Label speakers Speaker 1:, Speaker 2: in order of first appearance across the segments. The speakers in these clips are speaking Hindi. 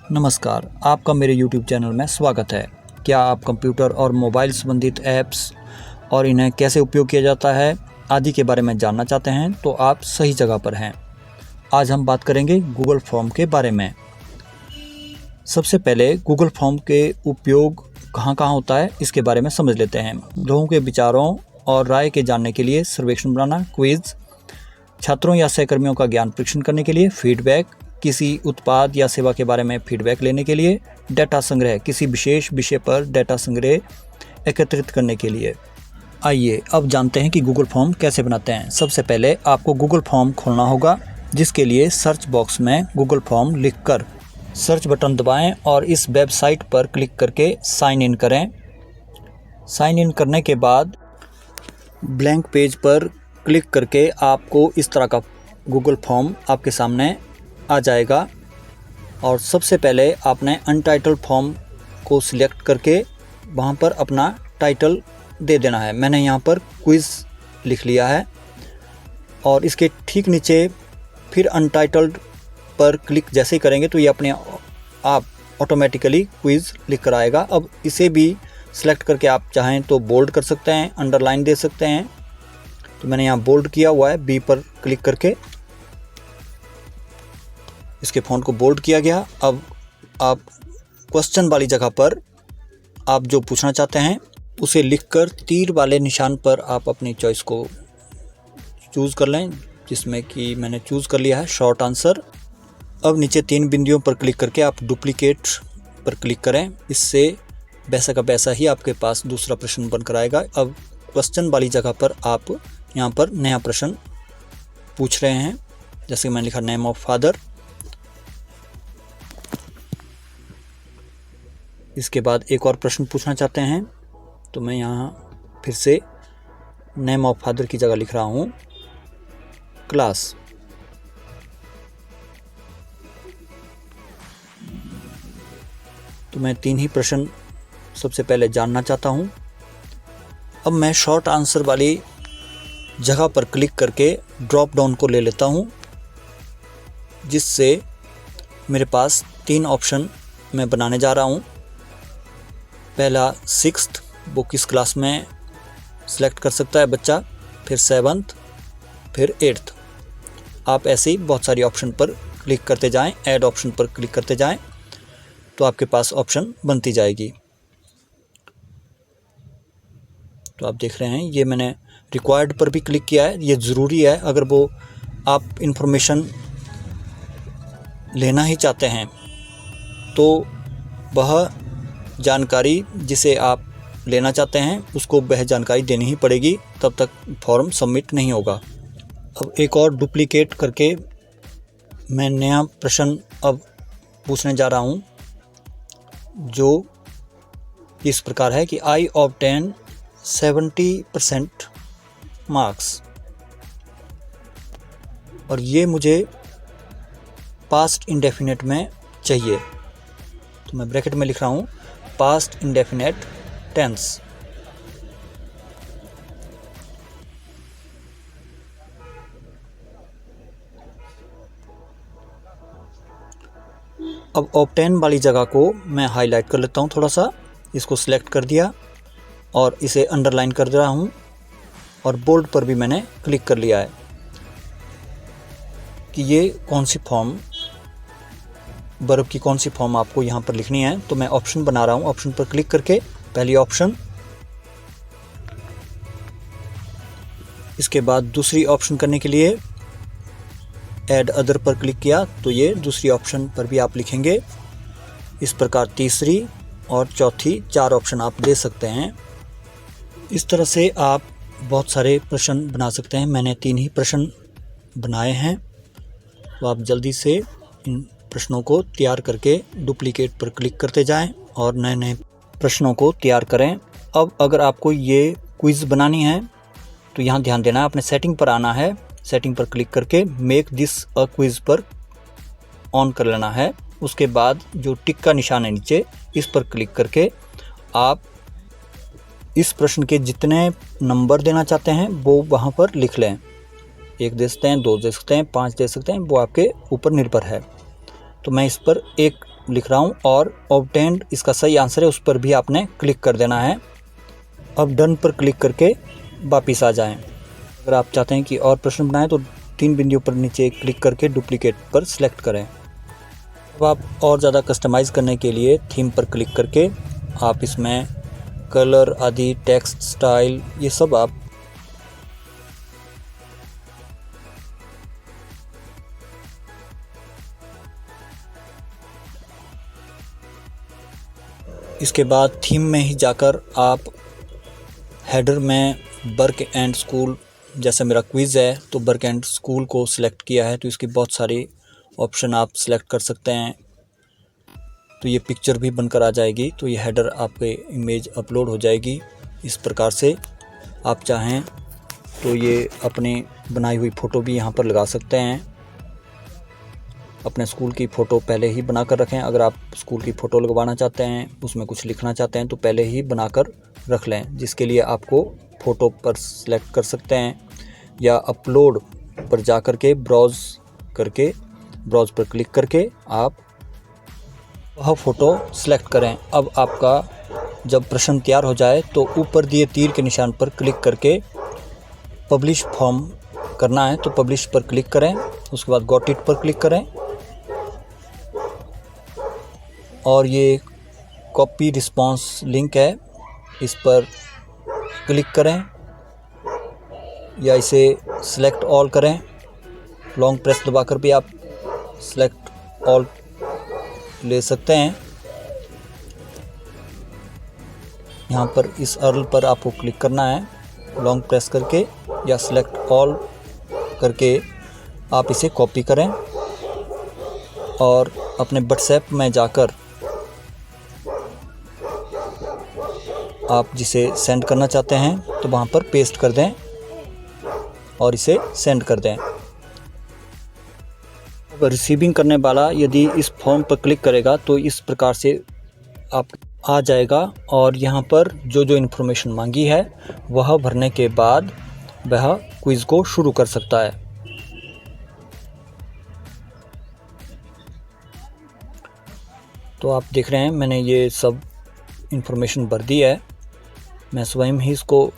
Speaker 1: नमस्कार, आपका मेरे YouTube चैनल में स्वागत है। क्या आप कंप्यूटर और मोबाइल संबंधित ऐप्स और इन्हें कैसे उपयोग किया जाता है आदि के बारे में जानना चाहते हैं तो आप सही जगह पर हैं। आज हम बात करेंगे गूगल फॉर्म के बारे में। सबसे पहले गूगल फॉर्म के उपयोग कहाँ होता है इसके बारे में समझ लेते हैं। लोगों के विचारों और राय के जानने के लिए सर्वेक्षण बनाना, क्विज, छात्रों या सहकर्मियों का ज्ञान परीक्षण करने के लिए, फीडबैक, किसी उत्पाद या सेवा के बारे में फीडबैक लेने के लिए, डेटा संग्रह, किसी विशेष विषय पर डेटा संग्रह एकत्रित करने के लिए। आइए अब जानते हैं कि गूगल फॉर्म कैसे बनाते हैं। सबसे पहले आपको गूगल फॉर्म खोलना होगा, जिसके लिए सर्च बॉक्स में गूगल फॉर्म लिखकर सर्च बटन दबाएं और इस वेबसाइट पर क्लिक करके साइन इन करें। साइन इन करने के बाद ब्लैंक पेज पर क्लिक करके आपको इस तरह का गूगल फॉर्म आपके सामने आ जाएगा और सबसे पहले आपने अनटाइटल्ड फॉर्म को सिलेक्ट करके वहाँ पर अपना टाइटल दे देना है। मैंने यहाँ पर क्विज़ लिख लिया है और इसके ठीक नीचे फिर अनटाइटल्ड पर क्लिक जैसे ही करेंगे तो ये अपने आप ऑटोमेटिकली क्विज़ लिख कर आएगा। अब इसे भी सिलेक्ट करके आप चाहें तो बोल्ड कर सकते हैं, अंडरलाइन दे सकते हैं। तो मैंने यहाँ बोल्ड किया हुआ है, बी पर क्लिक करके इसके फ़ॉन्ट को बोल्ड किया गया। अब आप क्वेश्चन वाली जगह पर आप जो पूछना चाहते हैं उसे लिखकर तीर वाले निशान पर आप अपनी चॉइस को चूज़ कर लें, जिसमें कि मैंने चूज़ कर लिया है शॉर्ट आंसर। अब नीचे 3 बिंदुओं पर क्लिक करके आप डुप्लीकेट पर क्लिक करें। इससे वैसा का वैसा ही आपके पास दूसरा प्रश्न बनकर आएगा। अब क्वेश्चन वाली जगह पर आप यहाँ पर नया प्रश्न पूछ रहे हैं, जैसे मैंने लिखा नेम ऑफ फादर। इसके बाद एक और प्रश्न पूछना चाहते हैं तो मैं यहाँ फिर से नेम ऑफ फादर की जगह लिख रहा हूँ क्लास। तो मैं 3 ही प्रश्न सबसे पहले जानना चाहता हूँ। अब मैं शॉर्ट आंसर वाली जगह पर क्लिक करके ड्रॉप डाउन को ले लेता हूँ, जिससे मेरे पास 3 ऑप्शन मैं बनाने जा रहा हूँ। पहला 6th, वो किस क्लास में सिलेक्ट कर सकता है बच्चा, फिर 7th, फिर 8th। आप ऐसे ही बहुत सारी ऑप्शन पर क्लिक करते जाएं, ऐड ऑप्शन पर क्लिक करते जाएं तो आपके पास ऑप्शन बनती जाएगी। तो आप देख रहे हैं ये मैंने रिक्वायर्ड पर भी क्लिक किया है। ये ज़रूरी है, अगर वो आप इंफॉर्मेशन लेना ही चाहते हैं तो वह जानकारी जिसे आप लेना चाहते हैं उसको वह जानकारी देनी ही पड़ेगी, तब तक फॉर्म सबमिट नहीं होगा। अब एक और डुप्लीकेट करके मैं नया प्रश्न अब पूछने जा रहा हूँ, जो इस प्रकार है कि आई ऑब्टेन 70% मार्क्स, और ये मुझे पास्ट इंडेफिनेट में चाहिए। तो मैं ब्रैकेट में लिख रहा हूँ पास्ट इंडेफिनेट टेंस। अब ऑब्टेन वाली जगह को मैं हाईलाइट कर लेता हूँ थोड़ा सा। इसको सिलेक्ट कर दिया और इसे अंडरलाइन कर दे रहा हूँ और बोल्ड पर भी मैंने क्लिक कर लिया है कि ये कौन सी फॉर्म, वर्ब की कौन सी फॉर्म आपको यहाँ पर लिखनी है। तो मैं ऑप्शन बना रहा हूँ। ऑप्शन पर क्लिक करके पहली ऑप्शन, इसके बाद दूसरी ऑप्शन करने के लिए ऐड अदर पर क्लिक किया तो ये दूसरी ऑप्शन पर भी आप लिखेंगे। इस प्रकार तीसरी और चौथी 4 ऑप्शन आप दे सकते हैं। इस तरह से आप बहुत सारे प्रश्न बना सकते हैं। मैंने 3 ही प्रश्न बनाए हैं, तो आप जल्दी से इन प्रश्नों को तैयार करके डुप्लीकेट पर क्लिक करते जाएं और नए नए प्रश्नों को तैयार करें। अब अगर आपको ये क्विज़ बनानी है तो यहाँ ध्यान देना है, अपने सेटिंग पर आना है। सेटिंग पर क्लिक करके मेक दिस अ क्विज़ पर ऑन कर लेना है। उसके बाद जो टिक का निशान है नीचे, इस पर क्लिक करके आप इस प्रश्न के जितने नंबर देना चाहते हैं वो वहाँ पर लिख लें। 1 दे सकते हैं, 2 दे सकते हैं, 5 दे सकते हैं, वो आपके ऊपर निर्भर है। तो मैं इस पर 1 लिख रहा हूँ और ऑब्टेन्ड इसका सही आंसर है, उस पर भी आपने क्लिक कर देना है। अब डन पर क्लिक करके वापस आ जाएं। अगर आप चाहते हैं कि और प्रश्न बनाएं तो 3 बिंदुओं पर नीचे क्लिक करके डुप्लीकेट पर सिलेक्ट करें। अब आप और ज़्यादा कस्टमाइज़ करने के लिए थीम पर क्लिक करके आप इसमें कलर आदि, टेक्स्ट स्टाइल, ये सब आप इसके बाद थीम में ही जाकर आप हेडर में वर्क एंड स्कूल, जैसे मेरा क्विज़ है तो वर्क एंड स्कूल को सिलेक्ट किया है तो इसकी बहुत सारी ऑप्शन आप सिलेक्ट कर सकते हैं। तो ये पिक्चर भी बनकर आ जाएगी, तो ये हेडर आपके इमेज अपलोड हो जाएगी। इस प्रकार से आप चाहें तो ये अपनी बनाई हुई फ़ोटो भी यहाँ पर लगा सकते हैं। अपने स्कूल की फ़ोटो पहले ही बना कर रखें। अगर आप स्कूल की फ़ोटो लगवाना चाहते हैं, उसमें कुछ लिखना चाहते हैं तो पहले ही बनाकर रख लें, जिसके लिए आपको फ़ोटो पर सिलेक्ट कर सकते हैं या अपलोड पर जा कर के ब्राउज़ पर क्लिक करके आप वह फ़ोटो सिलेक्ट करें। अब आपका जब प्रश्न तैयार हो जाए तो ऊपर दिए तीर के निशान पर क्लिक करके पब्लिश फॉर्म करना है तो पब्लिश पर क्लिक करें। उसके बाद गॉट इट पर क्लिक करें और ये कॉपी रिस्पांस लिंक है, इस पर क्लिक करें या इसे सिलेक्ट ऑल करें। लॉन्ग प्रेस दबाकर भी आप सिलेक्ट ऑल ले सकते हैं। यहाँ पर इस अर्ल पर आपको क्लिक करना है लॉन्ग प्रेस करके या सिलेक्ट ऑल करके आप इसे कॉपी करें और अपने व्हाट्सएप में जाकर आप जिसे सेंड करना चाहते हैं तो वहाँ पर पेस्ट कर दें और इसे सेंड कर दें। अब रिसीविंग करने वाला यदि इस फॉर्म पर क्लिक करेगा तो इस प्रकार से आप आ जाएगा और यहाँ पर जो जो इन्फॉर्मेशन मांगी है वह भरने के बाद वह क्विज़ को शुरू कर सकता है। तो आप देख रहे हैं मैंने ये सब इन्फॉर्मेशन भर दी है, मैं स्वयं ही इसको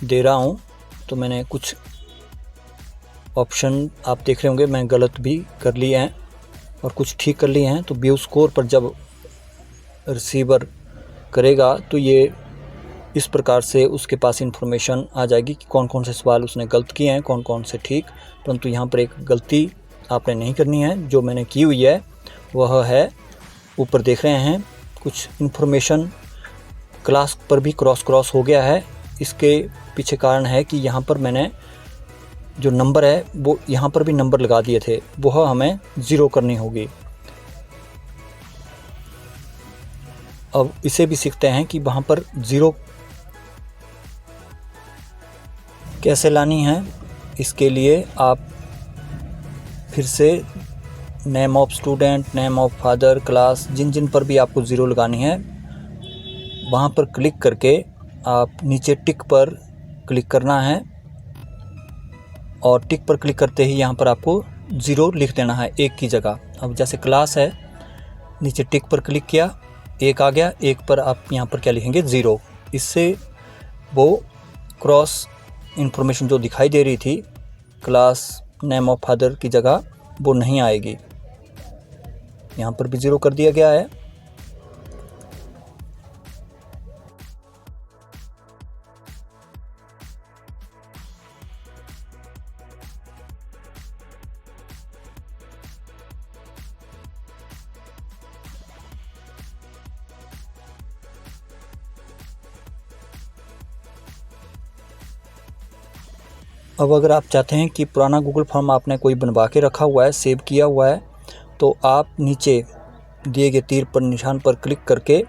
Speaker 1: दे रहा हूँ। तो मैंने कुछ ऑप्शन आप देख रहे होंगे मैं गलत भी कर लिए हैं और कुछ ठीक कर लिए हैं। तो व्यू स्कोर पर जब रिसीवर करेगा तो ये इस प्रकार से उसके पास इन्फॉर्मेशन आ जाएगी कि कौन कौन से सवाल उसने गलत किए हैं, कौन कौन से ठीक। परंतु यहाँ पर एक गलती आपने नहीं करनी है, जो मैंने की हुई है वह है, ऊपर देख रहे हैं कुछ इन्फॉर्मेशन क्लास पर भी क्रॉस हो गया है। इसके पीछे कारण है कि यहाँ पर मैंने जो नंबर है वो यहाँ पर भी नंबर लगा दिए थे, वह हमें 0 करनी होगी। अब इसे भी सीखते हैं कि वहाँ पर 0 कैसे लानी है। इसके लिए आप फिर से name of student, name of father, class, जिन जिन पर भी आपको 0 लगानी है वहाँ पर क्लिक करके आप नीचे टिक पर क्लिक करना है और टिक पर क्लिक करते ही यहाँ पर आपको 0 लिख देना है 1 की जगह। अब जैसे क्लास है, नीचे टिक पर क्लिक किया, 1 आ गया, 1 पर आप यहाँ पर क्या लिखेंगे 0। इससे वो क्रॉस इन्फॉर्मेशन जो दिखाई दे रही थी क्लास, नेम ऑफ फादर की जगह, वो नहीं आएगी। यहाँ पर भी 0 कर दिया गया है। अब अगर आप चाहते हैं कि पुराना गूगल फॉर्म आपने कोई बनवा के रखा हुआ है, सेव किया हुआ है, तो आप नीचे दिए गए तीर पर निशान पर क्लिक करके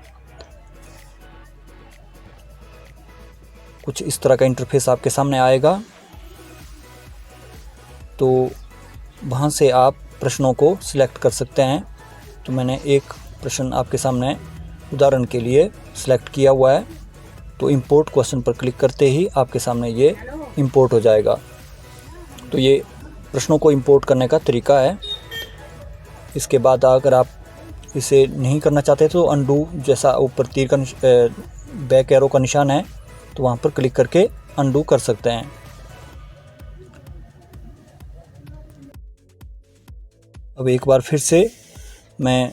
Speaker 1: कुछ इस तरह का इंटरफेस आपके सामने आएगा। तो वहाँ से आप प्रश्नों को सिलेक्ट कर सकते हैं। तो मैंने एक प्रश्न आपके सामने उदाहरण के लिए सिलेक्ट किया हुआ है। तो इंपोर्ट क्वेश्चन पर क्लिक करते ही आपके सामने ये इंपोर्ट हो जाएगा। तो ये प्रश्नों को इंपोर्ट करने का तरीका है। इसके बाद अगर आप इसे नहीं करना चाहते तो अनडू जैसा ऊपर तीर का बैक एरो का निशान है तो वहाँ पर क्लिक करके अनडू कर सकते हैं। अब एक बार फिर से मैं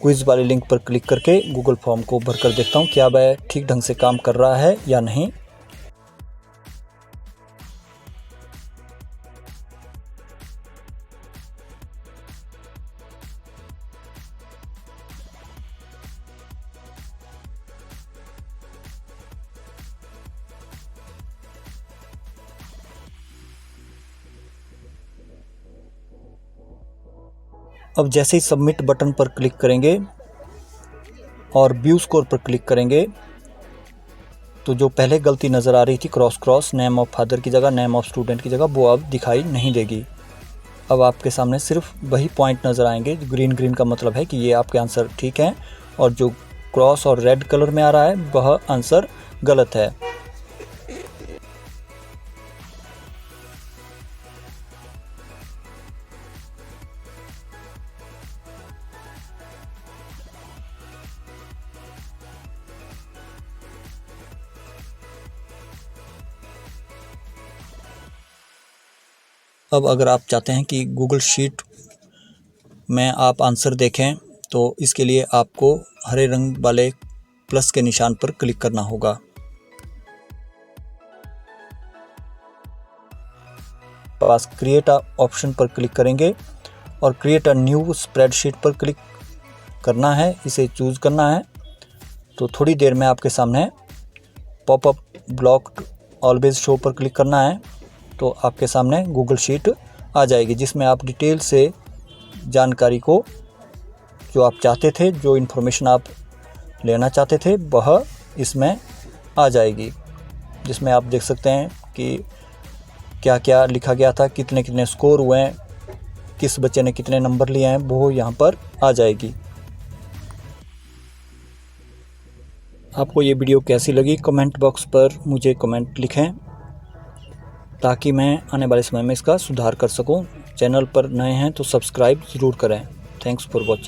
Speaker 1: क्विज़ वाले लिंक पर क्लिक करके गूगल फॉर्म को भरकर देखता हूँ क्या वह ठीक ढंग से काम कर रहा है या नहीं। अब जैसे ही सबमिट बटन पर क्लिक करेंगे और व्यू स्कोर पर क्लिक करेंगे तो जो पहले गलती नज़र आ रही थी क्रॉस नेम ऑफ फादर की जगह नेम ऑफ स्टूडेंट की जगह, वो अब दिखाई नहीं देगी। अब आपके सामने सिर्फ वही पॉइंट नज़र आएंगे। ग्रीन का मतलब है कि ये आपके आंसर ठीक हैं और जो क्रॉस और रेड कलर में आ रहा है वह आंसर गलत है। अब अगर आप चाहते हैं कि गूगल शीट में आप आंसर देखें तो इसके लिए आपको हरे रंग वाले प्लस के निशान पर क्लिक करना होगा। पास क्रिएट ऑप्शन पर क्लिक करेंगे और क्रिएट अ न्यू स्प्रेडशीट पर क्लिक करना है, इसे चूज़ करना है। तो थोड़ी देर में आपके सामने पॉपअप ब्लॉक्ड ऑलवेज शो पर क्लिक करना है तो आपके सामने गूगल शीट आ जाएगी जिसमें आप डिटेल से जानकारी को जो आप चाहते थे, जो इन्फॉर्मेशन आप लेना चाहते थे वह इसमें आ जाएगी, जिसमें आप देख सकते हैं कि क्या क्या लिखा गया था, कितने कितने स्कोर हुए हैं, किस बच्चे ने कितने नंबर लिए हैं, वो यहाँ पर आ जाएगी। आपको ये वीडियो कैसी लगी कमेंट बॉक्स पर मुझे कमेंट लिखें ताकि मैं आने वाले समय में इसका सुधार कर सकूं। चैनल पर नए हैं तो सब्सक्राइब ज़रूर करें। Thanks for watching.